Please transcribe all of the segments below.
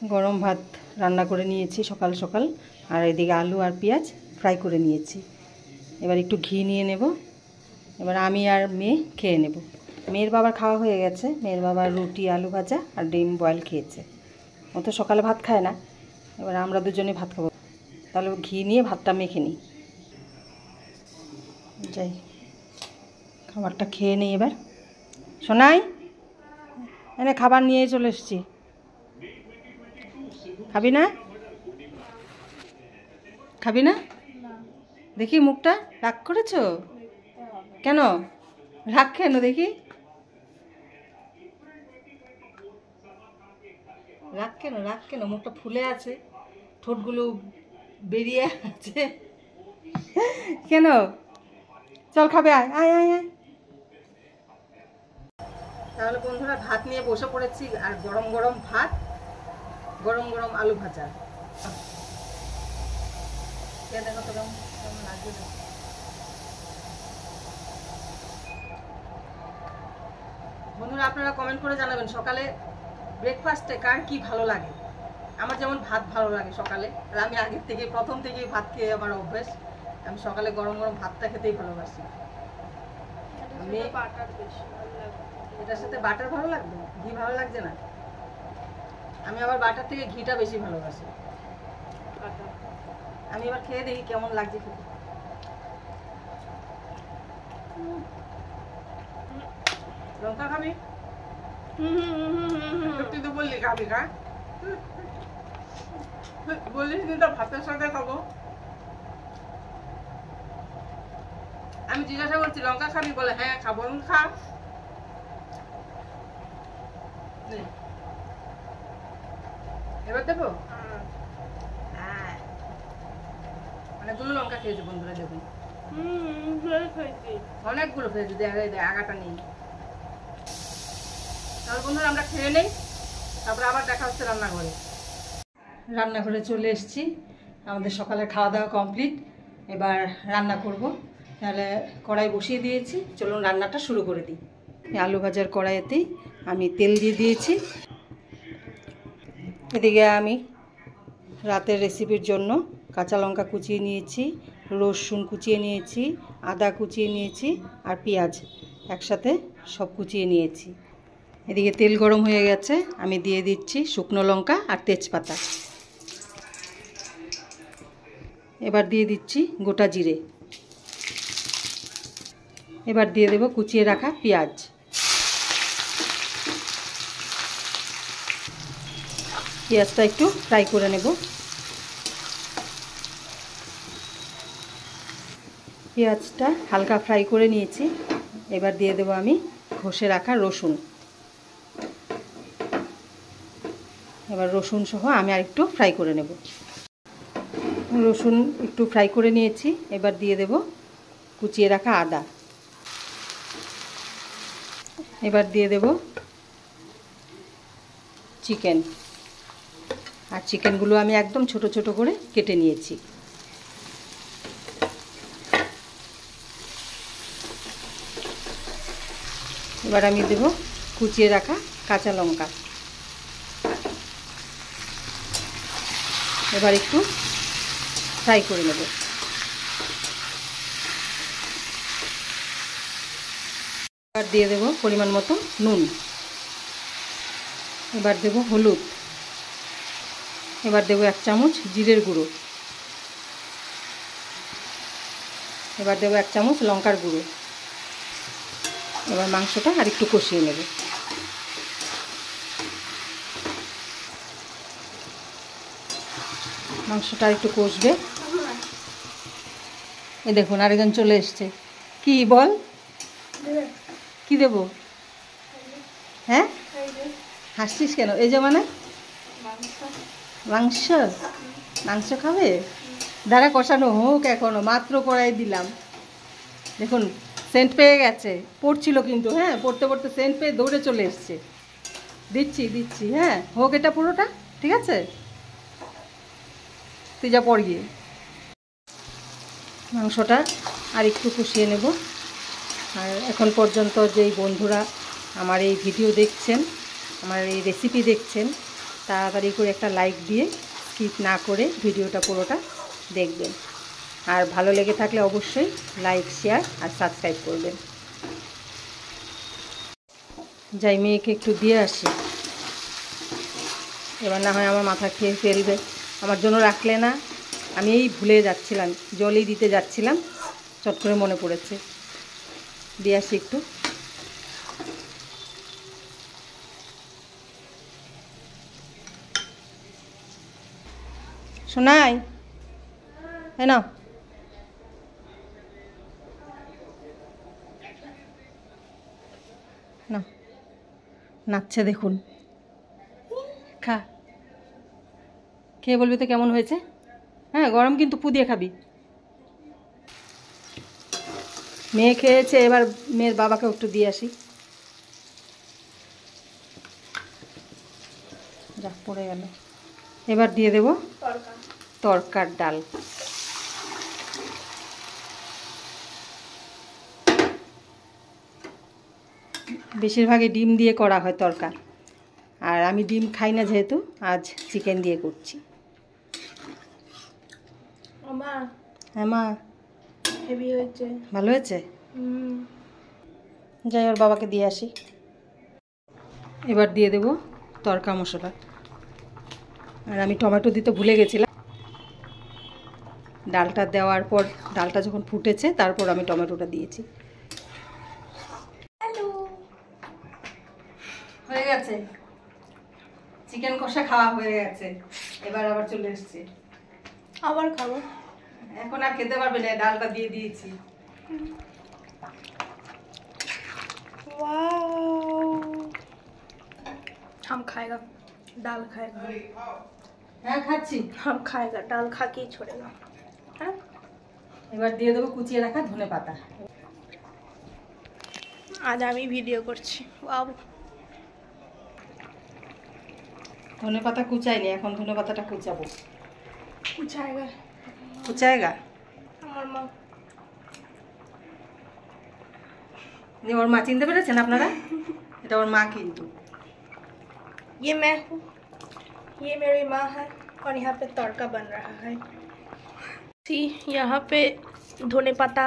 গরম ভাত রান্না করে নিয়েছি সকাল সকাল, আর এদিকে আলু আর পেঁয়াজ ফ্রাই করে নিয়েছি। এবার একটু ঘি নিয়ে নেব। এবার আমি আর মেয়ে খেয়ে নেব। মেয়ের বাবার খাওয়া হয়ে গেছে। মেয়ের বাবার রুটি, আলু ভাজা আর ডিম বয়েল খেয়েছে। ও তো সকালে ভাত খায় না। এবার আমরা দুজনে ভাত খাবো। তাহলে ঘি নিয়ে ভাতটা মেখে নিই। যাই খাবারটা খেয়ে নিই এবার। শোনাই, এনে খাবার নিয়ে চলে এসেছি। খাবি না? খাবি না? দেখি মুখটা রাগ করেছো কেন? রাগ কেন দেখি? রাগ কেন? রাগ কেন? মুখটা ফুলে আছে, ঠোঁটগুলো বেরিয়ে আছে কেন? চল খাবে, আয় আয় আয় আয়। তাহলে বন্ধুরা ভাত নিয়ে বসে পড়েছি, আর গরম গরম ভাত, গরম গরম আলু ভাজা। দেখো তো কেমন লাগছে। বন্ধুরা আপনারা কমেন্ট করে জানাবেন সকালে ব্রেকফাস্টে কার কি ভালো লাগে। আমার যেমন ভাত ভালো লাগে সকালে, আর আমি আগের থেকে প্রথম থেকেই ভাত খেয়ে আমার অভ্যেস। আমি সকালে গরম গরম ভাতটা খেতেই ভালোবাসি। এটার সাথে বাটার ভালো লাগবে, ঘি ভালো লাগছে না? আমি আবার বাটার থেকে ঘিটা বেশি ভালোবাসি। আমি এবার খেয়ে দেখি কেমন লাগছে খেতে। লঙ্কা খাবি? তুই তো বললি খাবি, খা। বলিস কিন্তু ভাতের সাথে খাবো। আমি জিজ্ঞাসা করছি লঙ্কা খাবি, বলে হ্যাঁ খাবো। খা। এবার দেবো। অনেকগুলো লঙ্কা খেয়েছে বন্ধুরা, দেখুন অনেকগুলো খেয়েছে। আগাটা নেই। তাহলে বন্ধুরা আমরা খেয়ে নেই, তারপরে আবার দেখা হচ্ছে রান্নাঘরে। রান্নাঘরে চলে এসেছি। আমাদের সকালের খাওয়া দাওয়া কমপ্লিট। এবার রান্না করব। তাহলে কড়াই বসিয়ে দিয়েছি, চলুন রান্নাটা শুরু করে দিই। আলু ভাজার কড়াইতেই আমি তেল দিয়ে দিয়েছি। এদিকে আমি রাতের রেসিপির জন্য কাঁচা লঙ্কা কুচিয়ে নিয়েছি, রসুন কুচিয়ে নিয়েছি, আদা কুচিয়ে নিয়েছি, আর পেঁয়াজ একসাথে সব কুচিয়ে নিয়েছি। এদিকে তেল গরম হয়ে গেছে, আমি দিয়ে দিচ্ছি শুকনো লঙ্কা আর তেজপাতা। এবার দিয়ে দিচ্ছি গোটা জিরে। এবার দিয়ে দেব কুচিয়ে রাখা পেঁয়াজ। পেঁয়াজটা একটু ফ্রাই করে নেব। পেঁয়াজটা হালকা ফ্রাই করে নিয়েছি। এবার দিয়ে দেব আমি ঘষে রাখা রসুন। এবার রসুন সহ আমি আর একটু ফ্রাই করে নেব। রসুন একটু ফ্রাই করে নিয়েছি। এবার দিয়ে দেব কুচিয়ে রাখা আদা। এবার দিয়ে দেব চিকেন। আর চিকেনগুলো আমি একদম ছোট ছোট করে কেটে নিয়েছি। এবার আমি দেব কুচিয়ে রাখা কাঁচা লঙ্কা। এবার একটু ফ্রাই করে নেব। এবার দিয়ে দেব পরিমাণ মতো নুন। এবার দেব হলুদ। এবার দেব 1 চামচ জিরের গুঁড়ো। এবার দেব 1 চামচ লঙ্কার গুঁড়ো। এবার মাংসটা আর একটু কষিয়ে নেব। মাংসটা আর একটু কষবে। এই দেখুন আরেকজন চলে এসছে। কি বল? কি দেব? হ্যাঁ, হাসছিস কেন? এই যে মানে মাংস, মাংস খাবে? দাঁড়া কষানো হোক, এখনো মাত্র কড়াই দিলাম। দেখুন সেন্ট পেয়ে গেছে। পড়ছিল কিন্তু, হ্যাঁ পড়তে পড়তে সেন্ট পেয়ে দৌড়ে চলে এসছে। দিচ্ছি দিচ্ছি, হ্যাঁ হোক এটা পুরোটা, ঠিক আছে? তুই যা পড় গিয়ে। মাংসটা আর একটু কষিয়ে নেব। আর এখন পর্যন্ত যেই বন্ধুরা আমার এই ভিডিও দেখছেন, আমার এই রেসিপি দেখছেন, তাড়াতাড়ি করে একটা লাইক দিয়ে স্কিপ না করে ভিডিওটা পুরোটা দেখবেন। আর ভালো লেগে থাকলে অবশ্যই লাইক, শেয়ার আর সাবস্ক্রাইব করবেন। যাই মেয়েকে একটু দিয়ে আসি, এবার না হয় আমার মাথা খেয়ে ফেলবে। আমার জন্য রাখলে না, আমি এই ভুলে যাচ্ছিলাম, জলই দিতে যাচ্ছিলাম, চট করে মনে পড়েছে, দিয়ে আসি একটু। শোনাই হ্যাঁ না, না নাচছে দেখুন, খা, খেয়ে বলবি তো কেমন হয়েছে। হ্যাঁ গরম কিন্তু পু দিয়ে খাবি। মেয়ে খেয়েছে, এবার মেয়ের বাবাকে একটু দিয়ে আসি। যা পড়ে গেল। এবার দিয়ে দেব তরকার ডাল। বেশিরভাগই ডিম দিয়ে করা হয় তরকা, আর আমি ডিম খাই না যেহেতু আজ চিকেন দিয়ে করছি। হ্যাঁ মা, হেভি হয়েছে, ভালো হয়েছে। যাই ওর বাবাকে দিয়ে আসি। এবার দিয়ে দেব তরকা মশলা, আর আমি টমেটো দিতে ভুলে গেছিলাম। ডালটা দেওয়ার পর, ডালটা যখন ফুটেছে তারপর আমি টমেটোটা দিয়েছি। হয়ে গেছে, চিকেন কষা খাওয়া হয়ে গেছে। এবার আবার চলে এসছে, আবার খাবো। এখন আর খেতে পারবে না, ডালটা দিয়ে দিয়েছি। हम खाएगा, दाल खाएगा। হ্যাঁ খাচ্ছি। हम खाएगा, दाल खा के ही छोड़ेगा। हाँ, এবার দিয়ে দেবো কুচিয়ে রাখা ধনেপাতা। আজ আমি ভিডিও করছি। ওয়াও, ধনেপাতা কুচাইনি, এখন ধনেপাতাটা কুচাবো। कुचाएगा কুচায়গা আমার মা। ওর মা চিনতে পেরেছেন আপনারা? এটা ওর মা কিন্তু। ये मैं हूँ, ये मेरी माँ है, और यहाँ पे तड़का बन रहा है। यहाँ पे धने पाता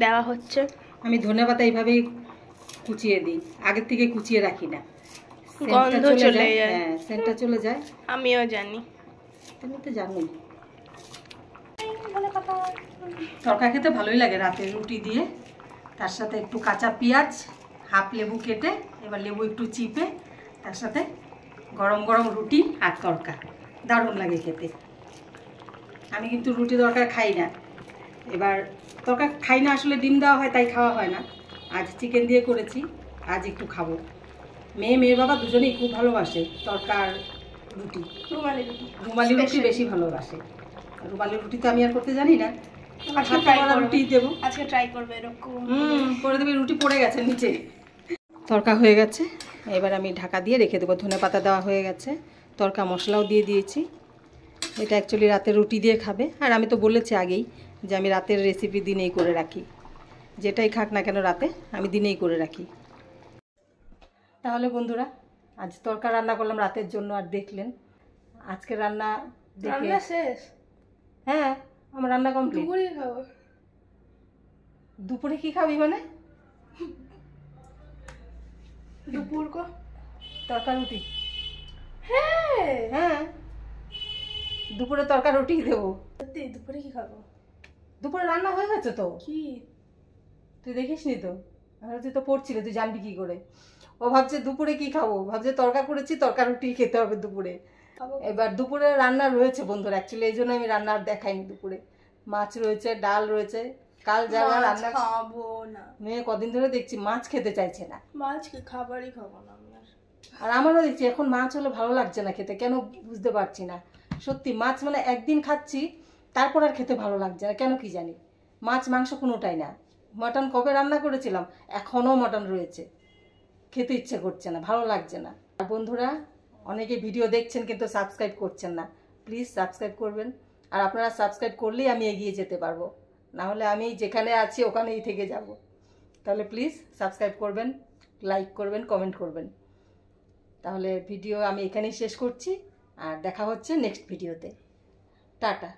দেওয়া হচ্ছে। আমি ধনেপাতা এইভাবেই কুচিয়ে দিই, আগের থেকে কুচিয়ে রাখি না, গন্ধ চলে যায়। হ্যাঁ সেন্টটা চলে যায়। আমিও জানি, তুমি তো জানোই। তরকা খেতে ভালোই লাগে রাতে রুটি দিয়ে, তার সাথে একটু কাঁচা পেঁয়াজ, হাফ লেবু কেটে, এবার লেবু একটু চিপে, তার সাথে গরম গরম রুটি আর তরকা, দারুণ লাগে খেতে। আমি কিন্তু রুটি তরকা খাই না, এবার তরকা খাই না আসলে, ডিম দেওয়া হয় তাই খাওয়া হয় না। আজ চিকেন দিয়ে করেছি, আজ একটু খাবো। মেয়ের বাবা দুজনেই খুব ভালোবাসে তরকা আর রুটি। রুমালি রুটি, রুমালি রুটি বেশি ভালোবাসে। রুমালি রুটি তো আমি আর করতে জানি না, আজকে ট্রাই করব। রুটি দেবো, আজকে ট্রাই করবে এরকম। করে দেবে। রুটি পড়ে গেছে নিচে। তরকা হয়ে গেছে, এবার আমি ঢাকা দিয়ে রেখে দেবো। ধনেপাতা দেওয়া হয়ে গেছে, তরকা মশলাও দিয়ে দিয়েছি। এটা অ্যাকচুয়ালি রাতে রুটি দিয়ে খাবে, আর আমি তো বলেছি আগেই যে আমি রাতের রেসিপি দিনেই করে রাখি, যেটাই খাক না কেন রাতে আমি দিনেই করে রাখি। তাহলে বন্ধুরা, আজ তরকা রান্না করলাম রাতের জন্য, আর দেখলেন আজকে রান্না রান্না শেষ। হ্যাঁ আমার রান্না কমপ্লিট। দুপুরে খাবো। দুপুরে কি খাবি মানে? দুপুর কো তরকা রুটি। হ্যাঁ হ্যাঁ দুপুরে তরকা রুটি দেবো। সত্যি দুপুরে কি খাবো? দুপুরে রান্না হয়ে গেছে তো। কি তুই দেখিসনি তো? তুই তো পড়ছিলি, তুই জানবি কি করে? ও ভাবছে দুপুরে কি খাবো, ভাবছে তরকা করেছি, তরকা রুটি খেতে হবে দুপুরে। এবার দুপুরে রান্না রয়েছে বন্ধুরা, অ্যাকচুয়ালি এই জন্য আমি রান্না আর দেখাইনি। দুপুরে মাছ রয়েছে, ডাল রয়েছে, কাল যারা রান্না খাবো না। মেয়ে কদিন ধরে দেখছি মাছ খেতে চাইছে না। মাছ কি খাবারই খাবো না আমি আর আমারও দেখছি এখন মাছ হলে ভালো লাগছে না খেতে, কেন বুঝতে পারছি না। সত্যি মাছ মানে একদিন খাচ্ছি, তারপর আর খেতে ভালো লাগছে না কেন কি জানি। মাছ মাংস কোনোটাই না। মটন কবে রান্না করেছিলাম, এখনও মটন রয়েছে, খেতে ইচ্ছে করছে না, ভালো লাগছে না। আর বন্ধুরা অনেকে ভিডিও দেখছেন কিন্তু সাবস্ক্রাইব করছেন না, প্লিজ সাবস্ক্রাইব করবেন। আর আপনারা সাবস্ক্রাইব করলেই আমি এগিয়ে যেতে পারবো, না হলে আমি যেখানে আছি ওখানেই থেকে যাব। তাহলে প্লিজ সাবস্ক্রাইব করবেন, লাইক করবেন, কমেন্ট করবেন। তাহলে ভিডিও আমি এখানেই শেষ করছি, আর দেখা হচ্ছে নেক্সট ভিডিওতে। টাটা।